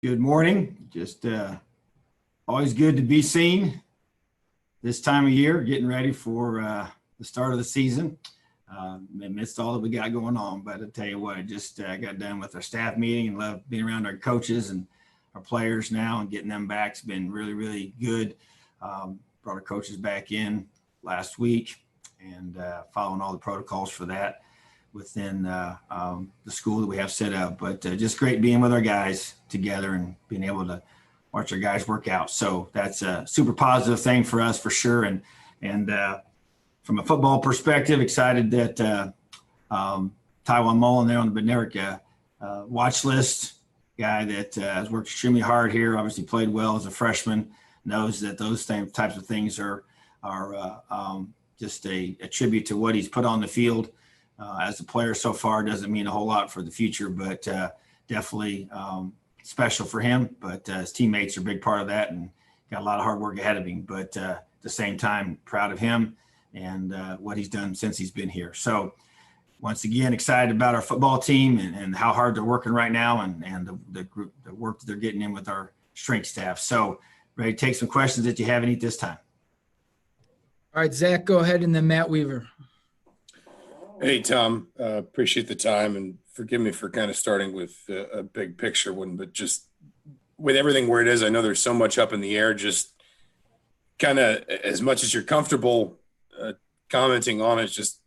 Good morning. Just always good to be seen this time of year, getting ready for the start of the season amidst all that we got going on. But I tell you what, I just got done with our staff meeting and love being around our coaches and our players now and getting them back. It's been really, really good. Brought our coaches back in last week and following all the protocols for that within the school that we have set up. But just great being with our guys together and being able to watch our guys work out. So that's a super positive thing for us for sure. And from a football perspective, excited that Taiwan Mullen there on the Bednarik watch list, guy that has worked extremely hard here, obviously played well as a freshman, knows that those same types of things are just a tribute to what he's put on the field. As a player so far, doesn't mean a whole lot for the future, but definitely special for him. But his teammates are a big part of that and got a lot of hard work ahead of him. But at the same time, proud of him and what he's done since he's been here. So once again, excited about our football team and how hard they're working right now and the work that they're getting in with our strength staff. So ready to take some questions that you have any this time. All right, Zach, go ahead, and then Matt Weaver. Hey, Tom, appreciate the time, and forgive me for kind of starting with a big picture one, but just with everything where it is, I know there's so much up in the air, just kind of as much as you're comfortable commenting on it, just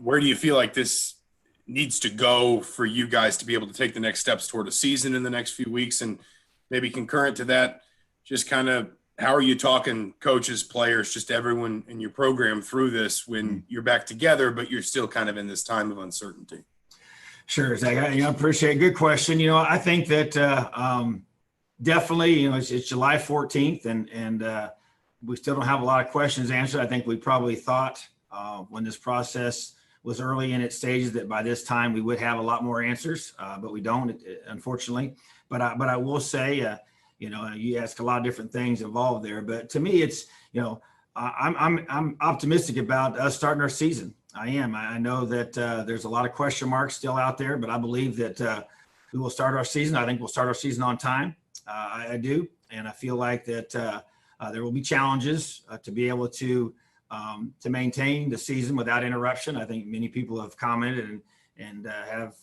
where do you feel like this needs to go for you guys to be able to take the next steps toward a season in the next few weeks? And maybe concurrent to that, just kind of how are you talking coaches, players, just everyone in your program through this when you're back together, but you're still kind of in this time of uncertainty? Sure, Zach. I appreciate it. Good question. I think that definitely, it's July 14th and we still don't have a lot of questions answered. I think we probably thought when this process was early in its stages that by this time we would have a lot more answers, but we don't, unfortunately. But I will say, you ask a lot of different things involved there, but to me, it's, I'm optimistic about us starting our season. I am. I know that there's a lot of question marks still out there, but I believe that we will start our season. I think we'll start our season on time. I do. And I feel like that there will be challenges to be able to maintain the season without interruption. I think many people have commented and have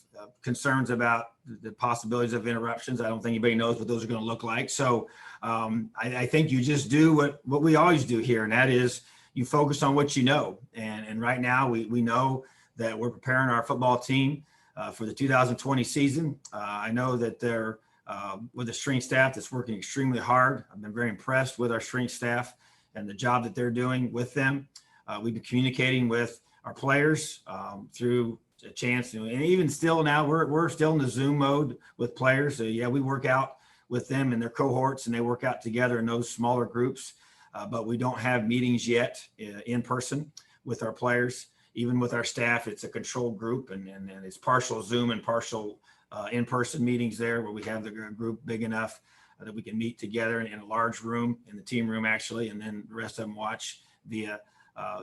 concerns about the possibilities of interruptions. I don't think anybody knows what those are going to look like. So I think you just do what we always do here, and that is you focus on what you know. And right now we know that we're preparing our football team for the 2020 season. I know that they're with a strength staff that's working extremely hard. I've been very impressed with our strength staff and the job that they're doing with them. We've been communicating with our players through a chance, and even still now we're still in the Zoom mode with players. So yeah, we work out with them and their cohorts and they work out together in those smaller groups. But we don't have meetings yet in person with our players. Even with our staff, it's a controlled group and it's partial Zoom and partial in-person meetings there where we have the group big enough that we can meet together in a large room, in the team room actually, and then the rest of them watch via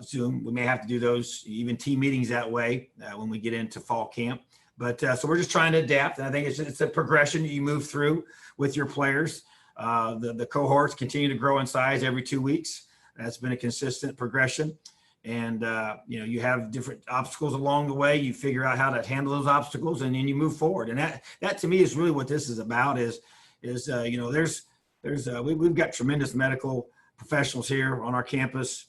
Zoom. We may have to do those even team meetings that way when we get into fall camp. But so we're just trying to adapt. And I think it's a progression you move through with your players. The cohorts continue to grow in size every 2 weeks. That's been a consistent progression. And, you have different obstacles along the way. You figure out how to handle those obstacles and then you move forward. And that to me is really what this is about is we've got tremendous medical professionals here on our campus.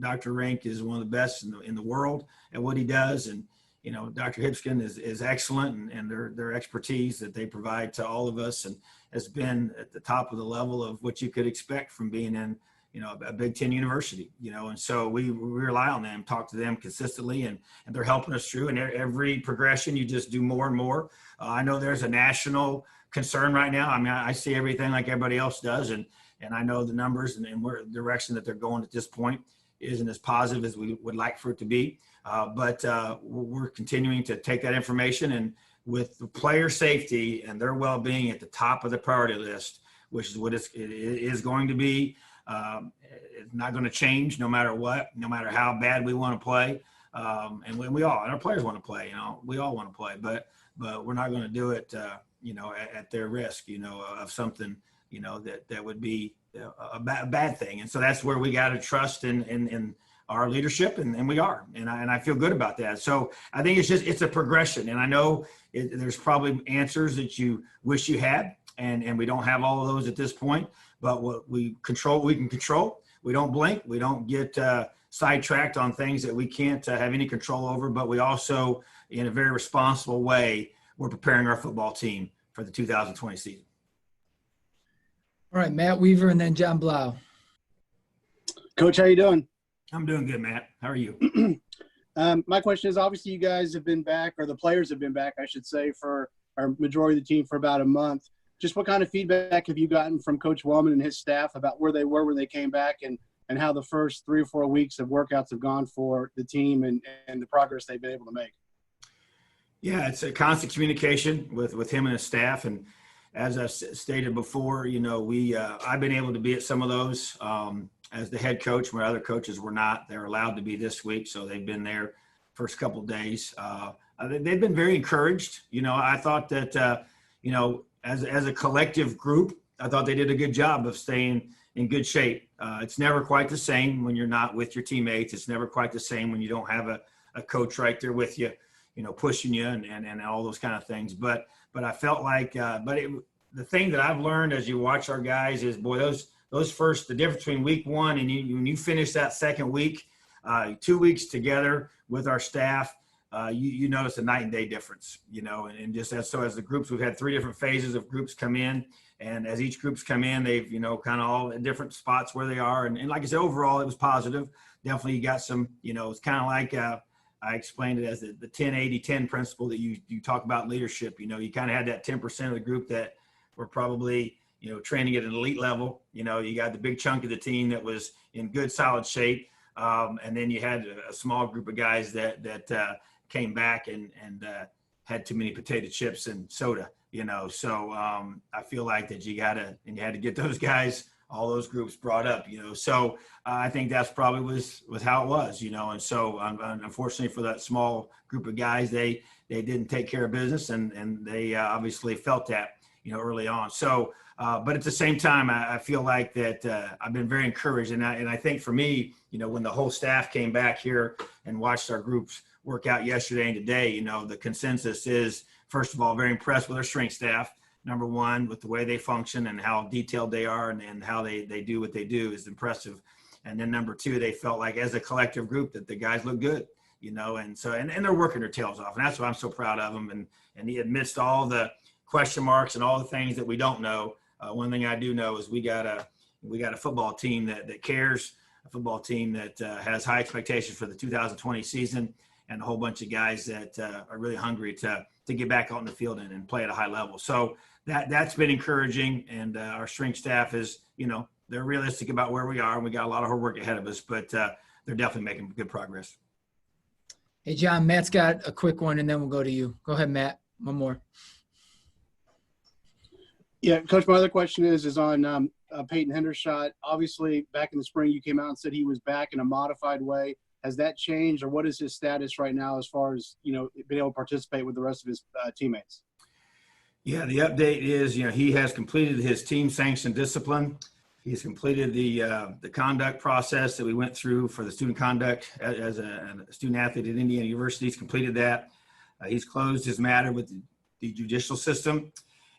Dr. Rank is one of the best in the world at what he does. And, Dr. Hipskin is excellent and their expertise that they provide to all of us and has been at the top of the level of what you could expect from being in, a Big Ten university, and so we rely on them, talk to them consistently and they're helping us through. And every progression, you just do more and more. I know there's a national concern right now. I mean, I see everything like everybody else does. And I know the numbers and where the direction that they're going at this point isn't as positive as we would like for it to be. But we're continuing to take that information and with the player safety and their well-being at the top of the priority list, which is what it is going to be. It's not going to change no matter what, no matter how bad we want to play. And our players want to play, we all want to play, but we're not going to do it at their risk, of something, that would be a bad thing. And so that's where we got to trust in our leadership, and we are, and I feel good about that. So I think it's a progression, and I know there's probably answers that you wish you had, and we don't have all of those at this point, but what we can control. We don't blink. We don't get sidetracked on things that we can't have any control over, but we also, in a very responsible way, we're preparing our football team for the 2020 season. All right, Matt Weaver and then John Blau. Coach, how you doing? I'm doing good, Matt. How are you? My question is, obviously you guys have been back, or the players have been back, I should say, for our majority of the team for about a month. Just what kind of feedback have you gotten from Coach Wellman and his staff about where they were when they came back, and how the first 3 or 4 weeks of workouts have gone for the team and the progress they've been able to make? Yeah, it's a constant communication with him and his staff. And as I've stated before, I've been able to be at some of those as the head coach, where other coaches were not. They're allowed to be this week, so they've been there first couple of days. They've been very encouraged. I thought that, as a collective group, I thought they did a good job of staying in good shape. It's never quite the same when you're not with your teammates. It's never quite the same when you don't have a coach right there with you, pushing you and all those kind of things. But I felt like, the thing that I've learned as you watch our guys is, boy, the difference between week one and when you finish that second week, 2 weeks together with our staff, you notice a night and day difference, and just as the groups, we've had 3 different phases of groups come in, and as each group's come in, they've, kind of all at different spots where they are. And like I said, overall, it was positive. Definitely you got some, it's kind of like, I explained it as the 10-80-10 principle that you talk about leadership. You kind of had that 10% of the group that were probably, training at an elite level. You got the big chunk of the team that was in good, solid shape. And then you had a small group of guys that came back and had too many potato chips and soda, So I feel like that you had to get those guys, all those groups brought up, So I think that's probably was how it was, And so unfortunately for that small group of guys, they didn't take care of business, and they obviously felt that, early on. So, but at the same time, I feel like that I've been very encouraged. And I think for me, when the whole staff came back here and watched our groups work out yesterday and today, the consensus is, first of all, very impressed with our strength staff. Number one, with the way they function and how detailed they are and how they do what they do is impressive. And then number two, they felt like as a collective group that the guys look good, and so, and they're working their tails off. And that's why I'm so proud of them. And amidst all the question marks and all the things that we don't know, one thing I do know is we got a football team that cares, a football team that has high expectations for the 2020 season, and a whole bunch of guys that are really hungry to get back out in the field and play at a high level. So that's been encouraging. And our strength staff is, they're realistic about where we are, and we got a lot of hard work ahead of us, but they're definitely making good progress. Hey, John, Matt's got a quick one, and then we'll go to you. Go ahead, Matt. One more. Yeah, Coach, my other question is on Peyton Hendershot. Obviously, back in the spring, you came out and said he was back in a modified way. Has that changed, or what is his status right now as far as, being able to participate with the rest of his teammates? Yeah, the update is, he has completed his team-sanctioned discipline. He's completed the conduct process that we went through for the student conduct as a student athlete at Indiana University. He's completed that. He's closed his matter with the judicial system.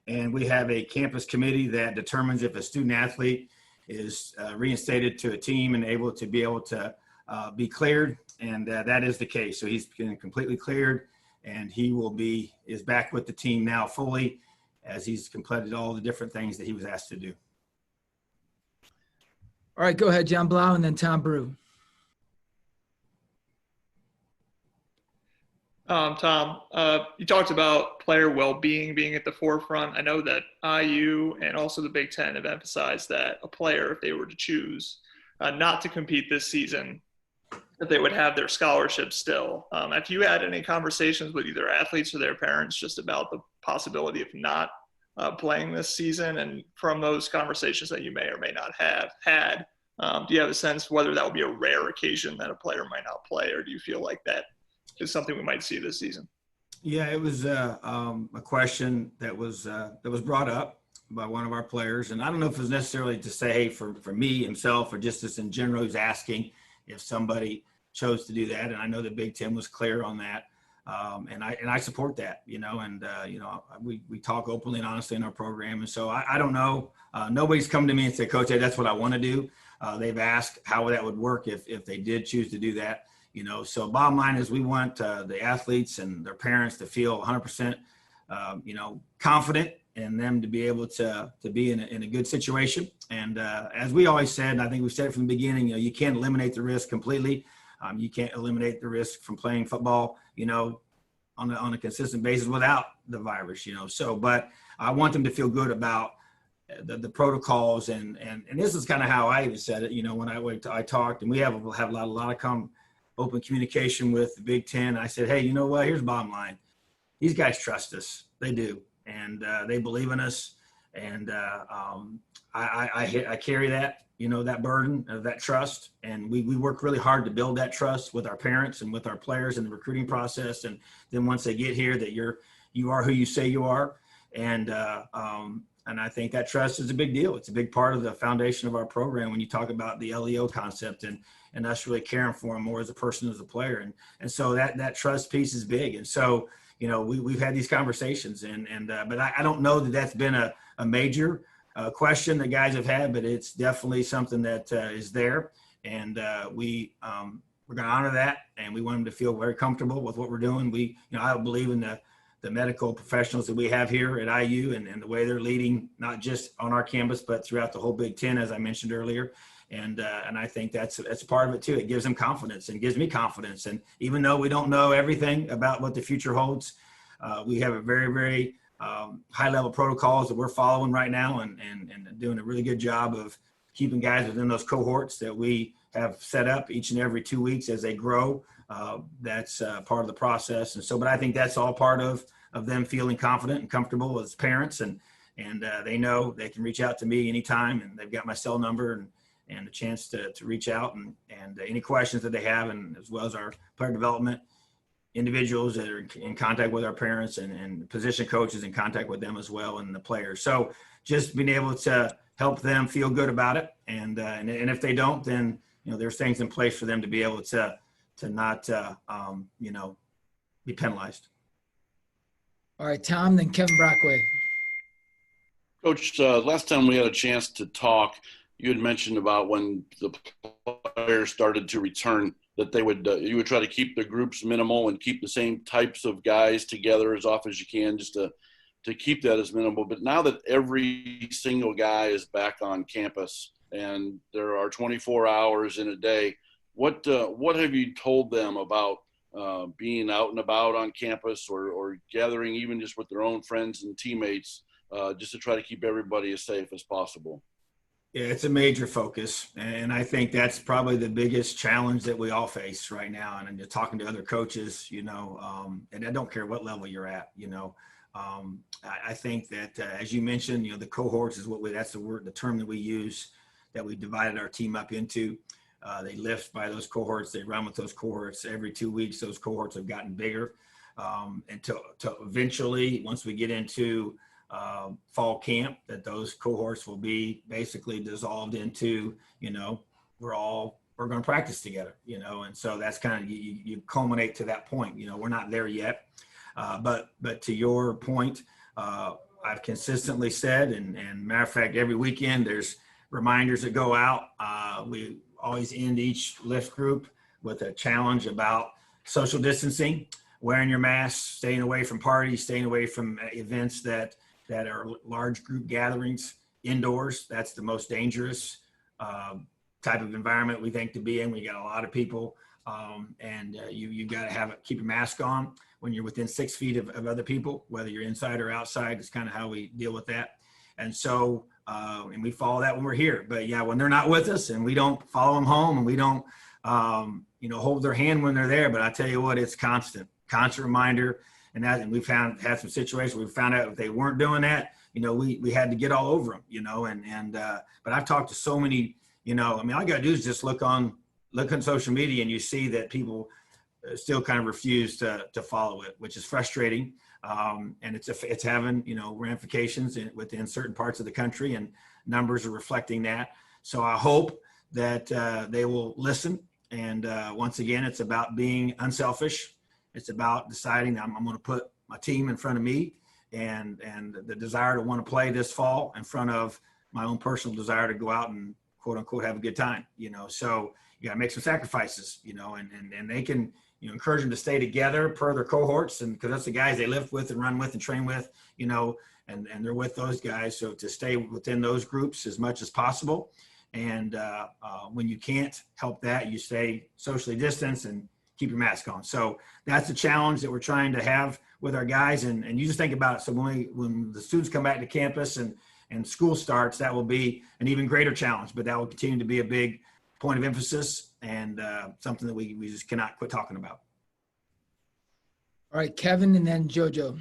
And we have a campus committee that determines if a student athlete is reinstated to a team and able to be cleared. And that is the case. So he's been completely cleared, and he is back with the team now fully, as he's completed all the different things that he was asked to do. All right, go ahead, John Blau, and then Tom Brew. Tom, you talked about player well-being being at the forefront. I know that IU and also the Big Ten have emphasized that a player, if they were to choose not to compete this season, that they would have their scholarship still. Have you had any conversations with either athletes or their parents just about the possibility of not playing this season? And from those conversations that you may or may not have had, do you have a sense whether that would be a rare occasion that a player might not play, or do you feel like that is something we might see this season? Yeah, it was a question that was brought up by one of our players, and I don't know if it was necessarily to say, hey, for me himself, or just as in general, he's asking if somebody chose to do that, and I know the Big Ten was clear on that, and I support that, and we talk openly and honestly in our program, and so I don't know, nobody's come to me and said, Coach, hey, that's what I want to do. They've asked how that would work if they did choose to do that. So bottom line is we want the athletes and their parents to feel 100%, confident in them to be able to be in a good situation. And as we always said, and I think we said it from the beginning, you can't eliminate the risk completely. You can't eliminate the risk from playing football, on a consistent basis without the virus, So, but I want them to feel good about the protocols and this is kind of how I even said it, when I talked, and we have a lot of open communication with the Big Ten. I said, hey, you know what? Here's the bottom line. These guys trust us. They do. And they believe in us. And I carry that, that burden of that trust. And we work really hard to build that trust with our parents and with our players in the recruiting process. And then once they get here, that you are who you say you are. And I think that trust is a big deal. It's a big part of the foundation of our program when you talk about the LEO concept and us really caring for them more as a person, as a player. And so that trust piece is big. And so, we've had these conversations but I don't know that that's been a major question that guys have had, but it's definitely something that is there. And we're going to honor that. And we want them to feel very comfortable with what we're doing. I believe in the medical professionals that we have here at IU and the way they're leading, not just on our campus, but throughout the whole Big Ten, as I mentioned earlier. And I think that's a part of it too. It gives them confidence and gives me confidence. And even though we don't know everything about what the future holds, we have a very, very high level protocols that we're following right now and doing a really good job of keeping guys within those cohorts that we have set up each and every 2 weeks as they grow. That's part of the process. And so, but I think that's all part of them feeling confident and comfortable as parents. And they know they can reach out to me anytime, and they've got my cell number and a chance to reach out and any questions that they have, and as well as our player development individuals that are in contact with our parents and position coaches in contact with them as well, and the players. So just being able to help them feel good about it. And if they don't, then, there's things in place for them to be able to not, be penalized. All right, Tom, then Kevin Brockway. Coach, last time we had a chance to talk, you had mentioned about when the players started to return that you would try to keep the groups minimal and keep the same types of guys together as often as you can, just to keep that as minimal. But now that every single guy is back on campus and there are 24 hours in a day, what have you told them about being out and about on campus or gathering even just with their own friends and teammates, just to try to keep everybody as safe as possible? Yeah, it's a major focus. And I think that's probably the biggest challenge that we all face right now. And just talking to other coaches, and I don't care what level you're at, I think that as you mentioned, the cohorts is that's the term that we use, that we divided our team up into. They lift by those cohorts. They run with those cohorts every 2 weeks. Those cohorts have gotten bigger until eventually, once we get into fall camp, that those cohorts will be basically dissolved into, we're going to practice together, and so that's kind of, you culminate to that point. We're not there yet. But to your point, I've consistently said, and matter of fact, every weekend there's reminders that go out. We always end each lift group with a challenge about social distancing, wearing your mask, staying away from parties, staying away from events that are large group gatherings indoors. That's the most dangerous type of environment we think to be in. We got a lot of people, and you got to keep your mask on when you're within 6 feet of other people, whether you're inside or outside. It's kind of how we deal with that. And so, and we follow that when we're here. But yeah, when they're not with us and we don't follow them home and we don't, hold their hand when they're there. But I tell you what, it's constant reminder. And we've had some situations where we found out if they weren't doing that, we had to get all over them, but I've talked to so many, all you got to do is just look on social media and you see that people still kind of refuse to follow it, which is frustrating. And it's having, ramifications within certain parts of the country, and numbers are reflecting that. So I hope that they will listen. And once again, it's about being unselfish. It's about deciding I'm going to put my team in front of me, and the desire to want to play this fall in front of my own personal desire to go out and quote unquote have a good time. So you got to make some sacrifices, and they can, encourage them to stay together per their cohorts, and because that's the guys they live with and run with and train with, and they're with those guys. So to stay within those groups as much as possible. And when you can't help that, you stay socially distanced and keep your mask on. So that's the challenge that we're trying to have with our guys. And you just think about it. So when the students come back to campus and school starts, that will be an even greater challenge, but that will continue to be a big point of emphasis, and something that we just cannot quit talking about. All right, Kevin, and then JoJo.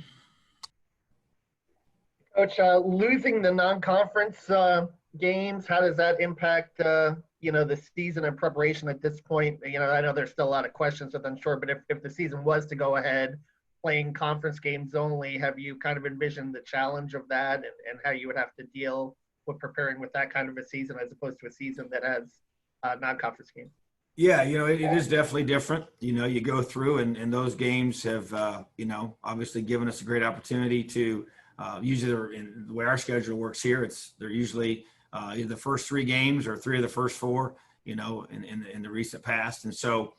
Coach, losing the non-conference games, how does that impact, the season and preparation at this point? I know there's still a lot of questions with unsure, but if the season was to go ahead playing conference games only, have you kind of envisioned the challenge of that and how you would have to deal with preparing with that kind of a season as opposed to a season that has non-conference games? Yeah, it is definitely different. You go through, and those games have, obviously given us a great opportunity to usually, in the way our schedule works here, they're usually either the first 3 games or 3 of the first 4, in the recent past. And so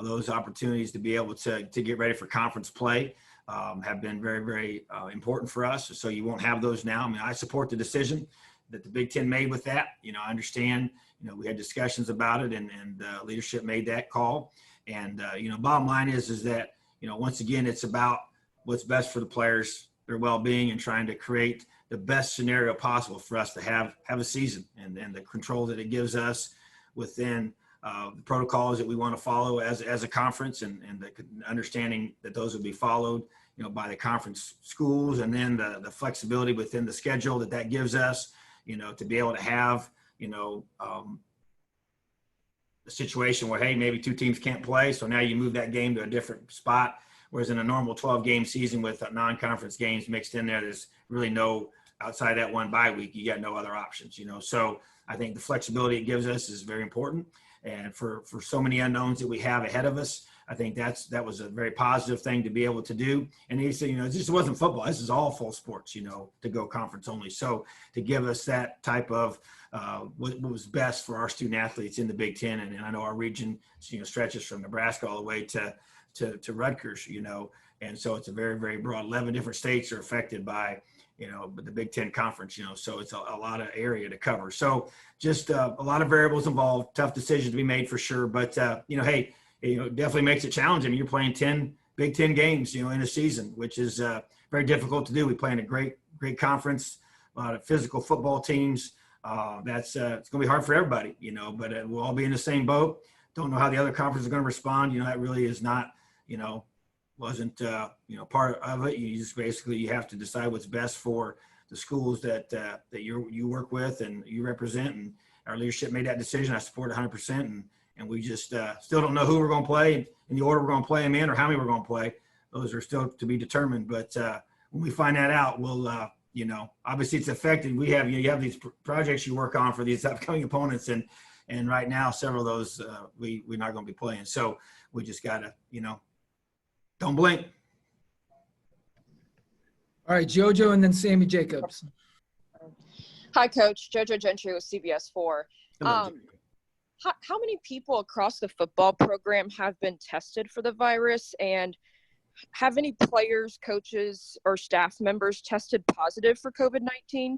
those opportunities to be able to get ready for conference play have been very, very important for us. So you won't have those now. I mean, I support the decision that the Big Ten made with that. I understand, we had discussions about it, and leadership made that call. And, bottom line is that, once again, it's about what's best for the players, their well-being, and trying to create the best scenario possible for us to have a season, and the control that it gives us within the protocols that we want to follow as a conference, and the understanding that those will be followed, by the conference schools, and then the flexibility within the schedule that gives us, to be able to have, a situation where, hey, maybe 2 teams can't play, so now you move that game to a different spot. Whereas in a normal 12-game season with non-conference games mixed in there, there's really no, outside that one bye week, you got no other options, So I think the flexibility it gives us is very important. And for so many unknowns that we have ahead of us, I think that was a very positive thing to be able to do. And he said, it just wasn't football. This is all full sports, to go conference only. So to give us that type of what was best for our student athletes in the Big Ten. And I know our region, stretches from Nebraska all the way to Rutgers, and so it's a very, very broad. 11 different states are affected by, but the Big Ten conference, so it's a lot of area to cover. So just a lot of variables involved, tough decisions to be made for sure. But, hey, it definitely makes it challenging. You're playing 10 Big Ten games, in a season, which is very difficult to do. We play in a great conference, a lot of physical football teams. It's going to be hard for everybody, but we'll all be in the same boat. Don't know how the other conferences are going to respond. That really is not, wasn't, part of it. You just basically, you have to decide what's best for the schools that you work with and you represent. And our leadership made that decision. I support 100%. And we just still don't know who we're going to play in the order we're going to play them in, or how many we're going to play. Those are still to be determined. But when we find that out, we'll, obviously it's affected. You have these projects you work on for these upcoming opponents. And right now, several of those we're not going to be playing. So we just got to, don't blink. All right, JoJo, and then Sammy Jacobs. Hi, Coach. JoJo Gentry with CBS 4. Hello, How many people across the football program have been tested for the virus, and have any players, coaches, or staff members tested positive for COVID-19?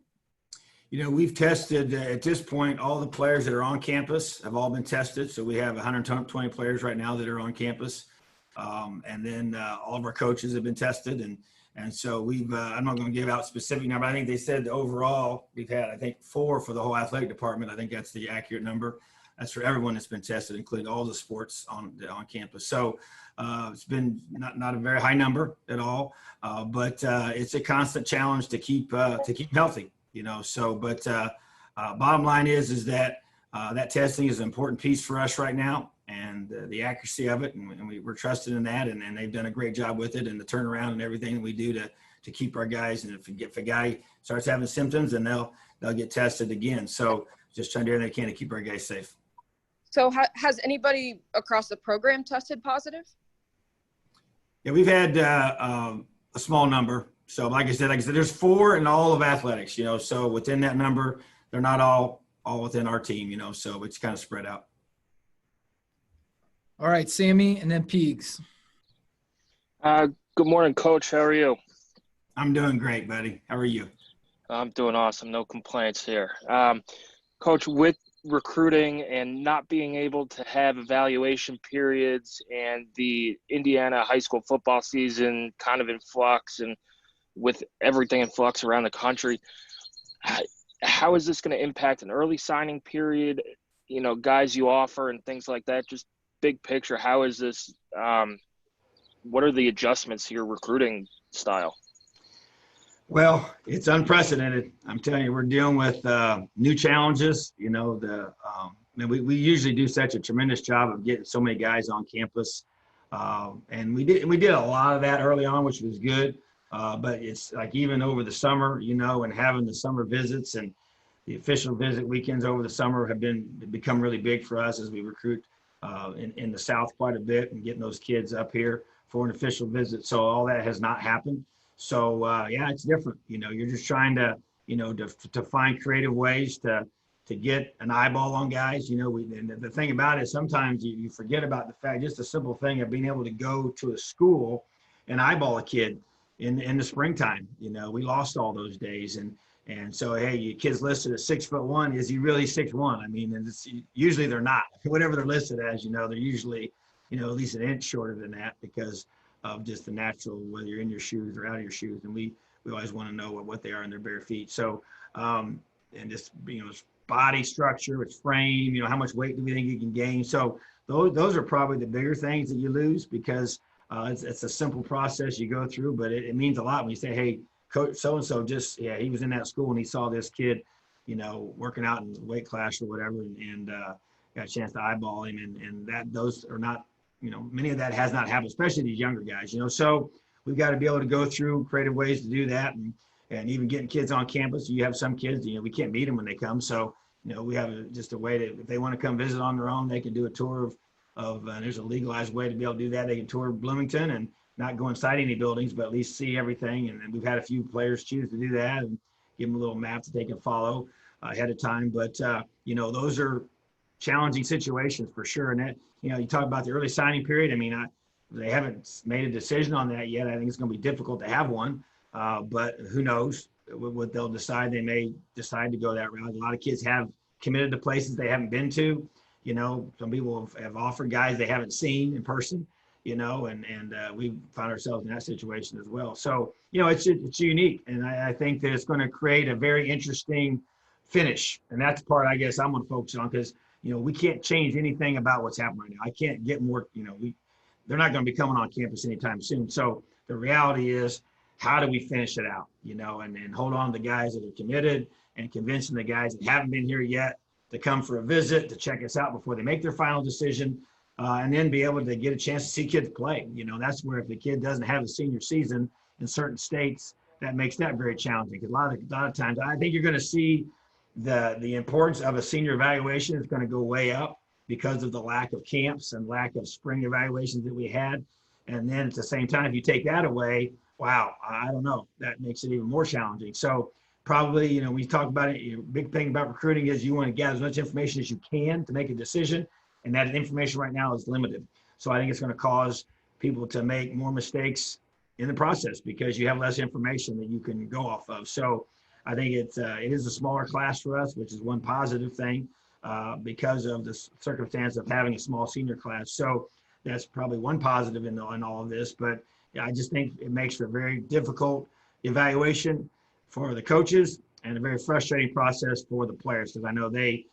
We've tested at this point, all the players that are on campus have all been tested. So we have 120 players right now that are on campus. And then all of our coaches have been tested. And so I'm not going to give out specific number. I think they said overall we've had, 4 for the whole athletic department. I think that's the accurate number. That's for everyone that's been tested, including all the sports on campus. So it's been not a very high number at all, but it's a constant challenge to keep healthy. But bottom line is that that testing is an important piece for us right now. and the accuracy of it. And we're trusted in that. And they've done a great job with it, and the turnaround and everything we do to keep our guys. And if a guy starts having symptoms, then they'll get tested again. So just trying to do everything they can to keep our guys safe. So has anybody across the program tested positive? Yeah, we've had a small number. So like I said, there's 4 in all of athletics, so within that number, they're not all within our team, so it's kind of spread out. All right, Sammy, and then Peegs. Good morning, Coach. How are you? I'm doing great, buddy. How are you? I'm doing awesome. No complaints here. Coach, with recruiting and not being able to have evaluation periods and the Indiana high school football season kind of in flux and with everything in flux around the country, how is this going to impact an early signing period, guys you offer and things like that? Just big picture, how is this, what are the adjustments to your recruiting style? Well, it's unprecedented. I'm telling you, we're dealing with new challenges. We usually do such a tremendous job of getting so many guys on campus, and we did a lot of that early on, which was good. But it's like even over the summer, and having the summer visits and the official visit weekends over the summer have become really big for us as we recruit in the South quite a bit and getting those kids up here for an official visit. So all that has not happened. So yeah, it's different. You're just trying to, to find creative ways to get an eyeball on guys. And the thing about it is sometimes you forget about the fact, just a simple thing of being able to go to a school and eyeball a kid in the springtime. We lost all those days. And so, hey, your kid's listed at 6'1". Is he really 6'1"? I mean, and usually they're not. Whatever they're listed as, they're usually, at least an inch shorter than that because of just the natural, whether you're in your shoes or out of your shoes. And we always want to know what they are in their bare feet. So, and just, it's body structure, it's frame, how much weight do we think you can gain? So those are probably the bigger things that you lose because it's a simple process you go through, but it means a lot when you say, hey, Coach so-and-so he was in that school and he saw this kid, working out in weight class or whatever, and got a chance to eyeball him. And those are not, many of that has not happened, especially these younger guys, so we've got to be able to go through creative ways to do that. And even getting kids on campus, you have some kids, we can't meet them when they come. So, we have just a way to, if they want to come visit on their own, they can do a tour of there's a legalized way to be able to do that. They can tour Bloomington and not go inside any buildings, but at least see everything. And we've had a few players choose to do that and give them a little map that they can follow ahead of time. But, those are challenging situations for sure. And that, you talk about the early signing period. I mean, they haven't made a decision on that yet. I think it's going to be difficult to have one, but who knows what they'll decide. They may decide to go that route. A lot of kids have committed to places they haven't been to. Some people have offered guys they haven't seen in person, and we found ourselves in that situation as well. So, it's unique. And I think that it's going to create a very interesting finish. And that's the part I guess I'm going to focus on because, we can't change anything about what's happening right now. I can't get more, they're not going to be coming on campus anytime soon. So the reality is, how do we finish it out, and hold on to the guys that are committed and convincing the guys that haven't been here yet to come for a visit, to check us out before they make their final decision, and then be able to get a chance to see kids play. That's where if the kid doesn't have a senior season in certain states, that makes that very challenging. Because a lot of times, I think you're going to see the importance of a senior evaluation is going to go way up because of the lack of camps and lack of spring evaluations that we had. And then at the same time, if you take that away, wow, I don't know, that makes it even more challenging. So probably, we talk about it, big thing about recruiting is you want to gather as much information as you can to make a decision. And that information right now is limited. So I think it's going to cause people to make more mistakes in the process because you have less information that you can go off of. So I think it is a smaller class for us, which is one positive thing because of the circumstance of having a small senior class. So that's probably one positive in all of this. But yeah, I just think it makes for a very difficult evaluation for the coaches and a very frustrating process for the players because I know they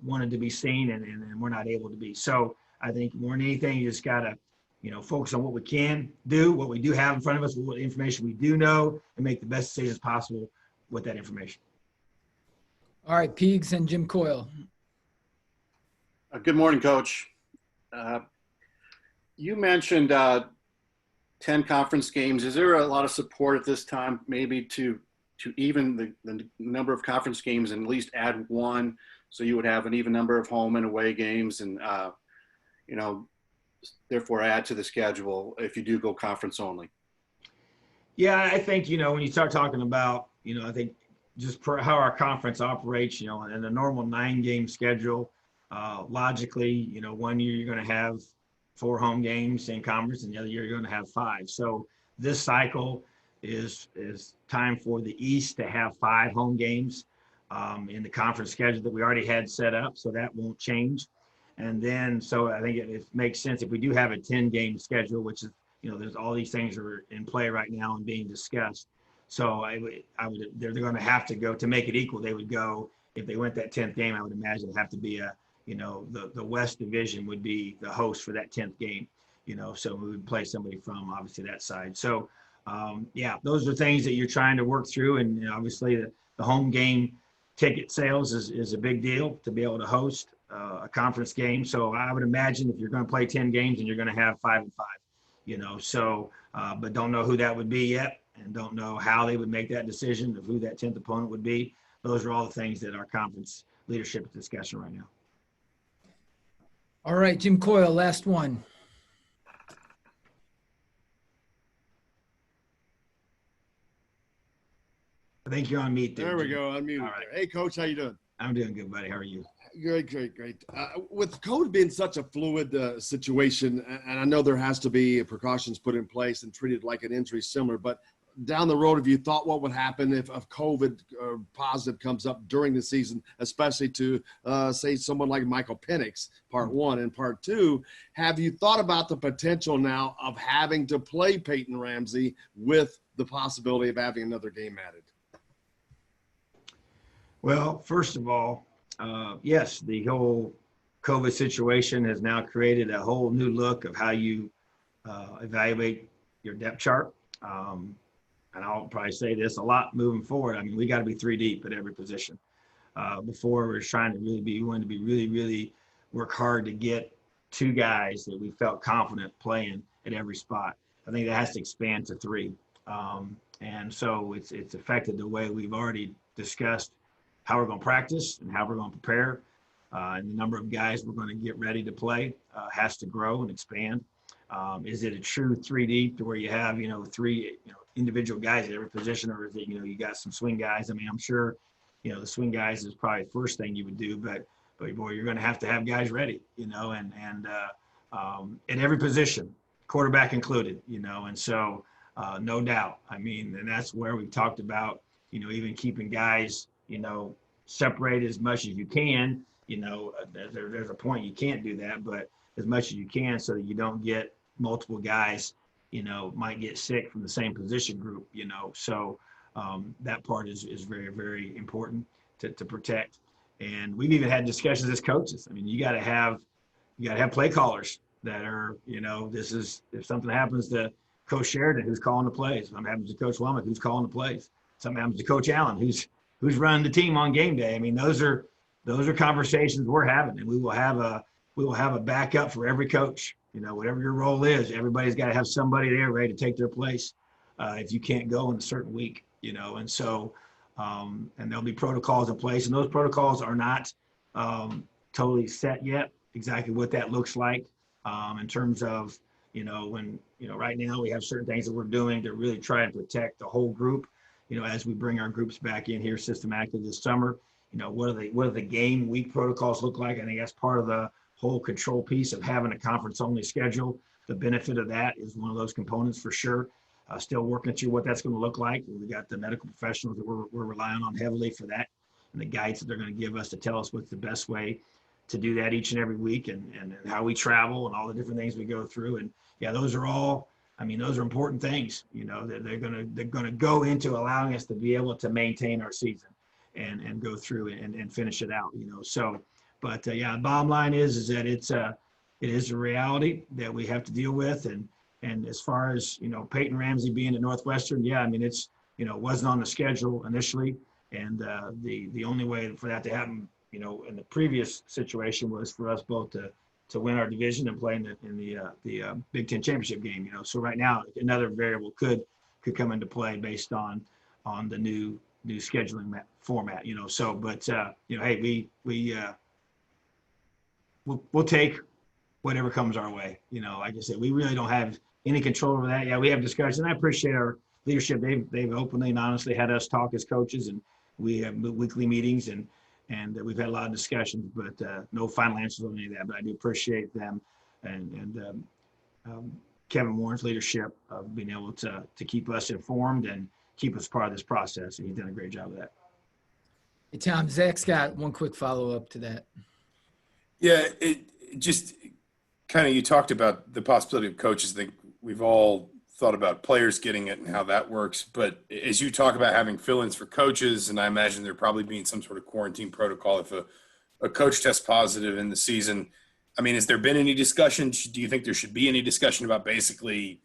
wanted to be seen and we're not able to be. So I think more than anything, you just got to, focus on what we can do, what we do have in front of us, what information we do know, and make the best decisions possible with that information. All right, Peegs and Jim Coyle. Good morning, Coach. You mentioned 10 conference games. Is there a lot of support at this time, maybe to even the number of conference games and at least add one, so you would have an even number of home and away games, and therefore add to the schedule if you do go conference only? Yeah, I think, when you start talking about, I think just for how our conference operates, in a normal 9-game schedule, logically, 1 year you're going to have 4 home games in conference, and the other year you're going to have 5. So this cycle is time for the East to have 5 home games in the conference schedule that we already had set up. So that won't change. And then, so I think it makes sense if we do have a 10-game schedule, which is, there's all these things are in play right now and being discussed. So they're going to have to go to make it equal. They would go, if they went that 10th game, I would imagine it'd have to be the West Division would be the host for that 10th game, so we would play somebody from obviously that side. So those are things that you're trying to work through. And obviously the home game ticket sales is a big deal to be able to host a conference game. So I would imagine if you're going to play 10 games and you're going to have 5 and 5, but don't know who that would be yet, and don't know how they would make that decision of who that 10th opponent would be. Those are all the things that our conference leadership is discussing right now. All right, Jim Coyle, last one. I think you're on mute there. There we Jim. go. Unmuted. All right. Hey, Coach, how you doing? I'm doing good, buddy. How are you? Great. With COVID being such a fluid situation, and I know there has to be precautions put in place and treated like an injury similar, but down the road, have you thought what would happen if COVID positive comes up during the season, especially to say someone like Michael Penix, part 1, and part 2, have you thought about the potential now of having to play Peyton Ramsey with the possibility of having another game added? Well, first of all, yes, the whole COVID situation has now created a whole new look of how you evaluate your depth chart. And I'll probably say this a lot moving forward. I mean, we got to be 3 deep at every position. Before, we were trying to we wanted to be really work hard to get 2 guys that we felt confident playing at every spot. I think that has to expand to 3. And so it's affected the way we've already discussed how we're going to practice and how we're going to prepare. And the number of guys we're going to get ready to play has to grow and expand. Is it a true 3 deep to where you have, 3, individual guys at every position, or is it, you got some swing guys? I mean, I'm sure, the swing guys is probably the first thing you would do, but boy, you're going to have guys ready, and at every position, quarterback included, and so no doubt. I mean, and that's where we've talked about, even keeping guys, separated as much as you can. There's a point you can't do that, but as much as you can so that you don't get multiple guys, might get sick from the same position group, so that part is very, very important to protect. And we've even had discussions as coaches. I mean, you got to have play callers that are, this is, if something happens to Coach Sheridan, who's calling the plays, something happens to Coach Womack, who's calling the plays, something happens to Coach Allen, who's running the team on game day. I mean, those are conversations we're having, and we will have a backup for every coach. Whatever your role is, everybody's got to have somebody there ready to take their place if you can't go in a certain week, and so and there'll be protocols in place, and those protocols are not totally set yet, exactly what that looks like in terms of, when, right now we have certain things that we're doing to really try and protect the whole group, as we bring our groups back in here systematically this summer. What do the game week protocols look like? I think that's part of the whole control piece of having a conference only schedule. The benefit of that is one of those components for sure. Still working through what that's going to look like. We got the medical professionals that we're relying on heavily for that, and the guides that they're going to give us to tell us what's the best way to do that each and every week, and how we travel and all the different things we go through. And yeah, those are all, those are important things, that they're going to go into allowing us to be able to maintain our season and go through and finish it out, so. But yeah, the bottom line is that it is a reality that we have to deal with. And as far as, Peyton Ramsey being at Northwestern, yeah, it's, it wasn't on the schedule initially. And the only way for that to happen, in the previous situation was for us both to to win our division and play in the Big Ten championship game. You know, so right now another variable could come into play based on the new scheduling format. You know, so but you know, hey, we'll take whatever comes our way. You know, like I said, we really don't have any control over that. Yeah, we have discussions. I appreciate our leadership. They've openly and honestly had us talk as coaches, and we have weekly meetings and we've had a lot of discussions, but no final answers on any of that. But I do appreciate them and Kevin Warren's leadership of being able to keep us informed and keep us part of this process. And he's done a great job of that. Hey, Tom, Zach's got one quick follow-up to that. Yeah, it just kind of, you talked about the possibility of coaches. I think we've all thought about players getting it and how that works. But as you talk about having fill-ins for coaches, and I imagine there probably being some sort of quarantine protocol if a coach tests positive in the season. I mean, has there been any discussion? Do you think there should be any discussion about basically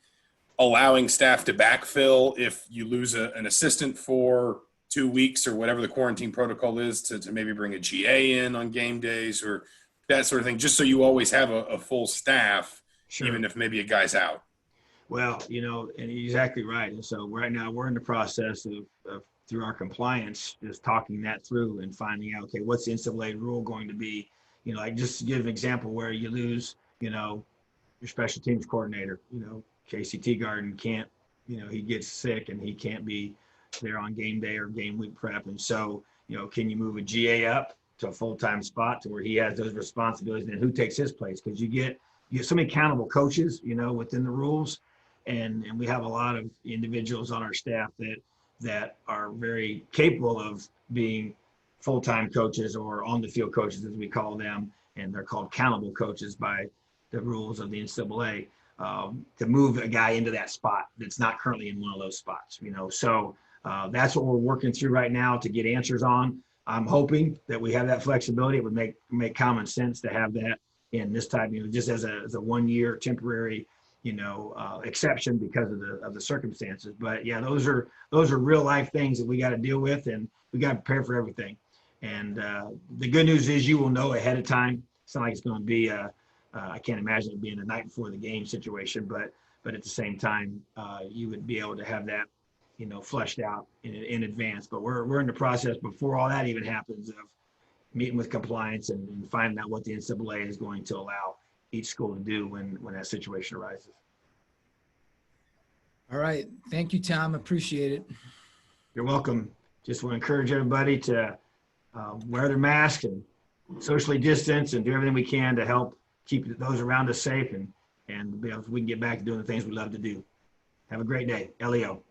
allowing staff to backfill if you lose an assistant for 2 weeks or whatever the quarantine protocol is to maybe bring a GA in on game days or that sort of thing, just so you always have a full staff, Sure. even if maybe a guy's out? Well, you know, and you're exactly right. And so right now we're in the process of through our compliance, just talking that through and finding out, okay, what's the NCAA rule going to be? You know, like just to give an example where you lose, you know, your special teams coordinator, you know, Casey Teagarden can't, you know, he gets sick and he can't be there on game day or game week prep. And so, you know, can you move a GA up to a full-time spot to where he has those responsibilities, and who takes his place? Because you get so many accountable coaches, you know, within the rules. And we have a lot of individuals on our staff that are very capable of being full-time coaches or on the field coaches, as we call them, and they're called accountable coaches by the rules of the NCAA, to move a guy into that spot that's not currently in one of those spots, you know. So that's what we're working through right now to get answers on. I'm hoping that we have that flexibility. It would make common sense to have that in this type, you know, just as a 1 year temporary, you know, exception because of the circumstances. But yeah, those are real life things that we got to deal with, and we got to prepare for everything. And the good news is you will know ahead of time. It's not like it's going to be I can't imagine it being a night before the game situation, but at the same time, you would be able to have that, you know, fleshed out in advance. But we're in the process before all that even happens of meeting with compliance and finding out what the NCAA is going to allow each school to do when that situation arises. All right. Thank you, Tom. Appreciate it. You're welcome. Just want to encourage everybody to wear their masks and socially distance and do everything we can to help keep those around us safe and be able, we can get back to doing the things we love to do. Have a great day. LEO.